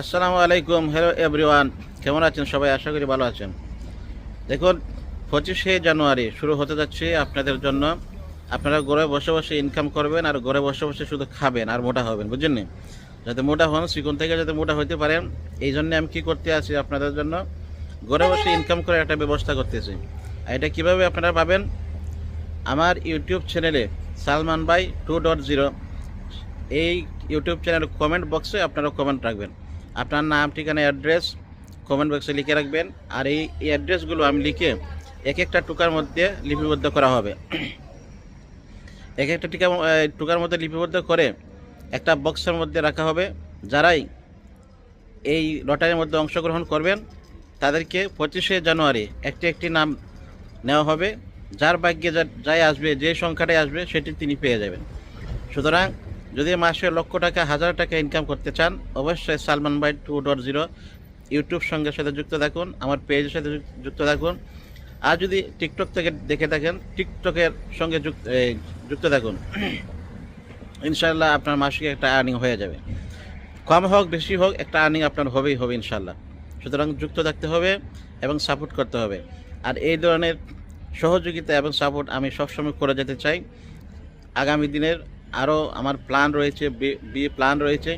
আসসালামু আলাইকুম। Hello everyone, কেমন আছেন সবাই? আশা করি ভালো আছেন। দেখুন, 25শে জানুয়ারি শুরু হতে যাচ্ছে আপনাদের জন্য। আপনারা ঘরে বসে বসে ইনকাম করবেন আর ঘরে বসে বসে শুধু খাবেন আর মোটা হবেন, বুঝছেন নি? যাতে মোটা হন, চিকন থেকে যাতে মোটা হইতে পারেন, এই জন্য আমি কি করতে আছি আপনাদের জন্য, ঘরে বসে ইনকাম করে একটা ব্যবস্থা করতেছি। আর এটা কীভাবে আপনারা পাবেন? আমার ইউটিউব চ্যানেলে সালমান ভাই 2.0, এই ইউটিউব চ্যানেলের কমেন্ট বক্সে আপনারা কমেন্ট রাখবেন, আপনার নাম, ঠিকানা, অ্যাড্রেস কমেন্ট বক্সে লিখে রাখবেন। আর এই অ্যাড্রেসগুলো আমি লিখে এক একটা টুকার মধ্যে লিপিবদ্ধ করা হবে। এক একটা টুকার মধ্যে লিপিবদ্ধ করে একটা বক্সের মধ্যে রাখা হবে। যারাই এই লটারির মধ্যে অংশগ্রহণ করবেন তাদেরকে 25শে জানুয়ারি একটি একটি নাম নেওয়া হবে। যার ভাগ্যে যাই আসবে, যে সংখ্যাটাই আসবে সেটি তিনি পেয়ে যাবেন। সুতরাং যদি মাসে লক্ষ টাকা, হাজার টাকা ইনকাম করতে চান, অবশ্যই সালমান ভাই 2.0 ইউটিউব সঙ্গে সাথে যুক্ত থাকুন, আমার পেজের সাথে যুক্ত থাকুন। আর যদি টিকটক থেকে দেখে থাকেন, টিকটকের সঙ্গে যুক্ত থাকুন। ইনশাল্লাহ আপনার মাসিক একটা আর্নিং হয়ে যাবে। কম হোক বেশি হোক, একটা আর্নিং আপনার হবেই হবে ইনশাল্লাহ। সুতরাং যুক্ত থাকতে হবে এবং সাপোর্ট করতে হবে। আর এই ধরনের সহযোগিতা এবং সাপোর্ট আমি সবসময় করে যেতে চাই। আগামী দিনের আরও আমার প্ল্যান রয়েছে, প্ল্যান রয়েছে,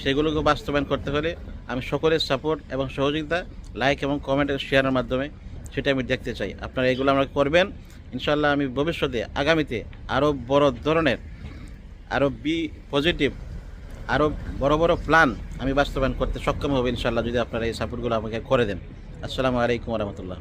সেগুলোকে বাস্তবায়ন করতে হলে আমি সকলের সাপোর্ট এবং সহযোগিতা, লাইক এবং কমেন্ট এবং শেয়ারের মাধ্যমে সেটা আমি দেখতে চাই। আপনারা এগুলো আমরা করবেন ইনশাল্লাহ। আমি ভবিষ্যতে আগামীতে আরও বড় ধরনের, আরও পজিটিভ, আরও বড় বড় প্ল্যান আমি বাস্তবায়ন করতে সক্ষম হব ইনশাল্লাহ, যদি আপনারা এই সাপোর্টগুলো আমাকে করে দেন। আসসালামু আলাইকুম রহমতুল্লাহ।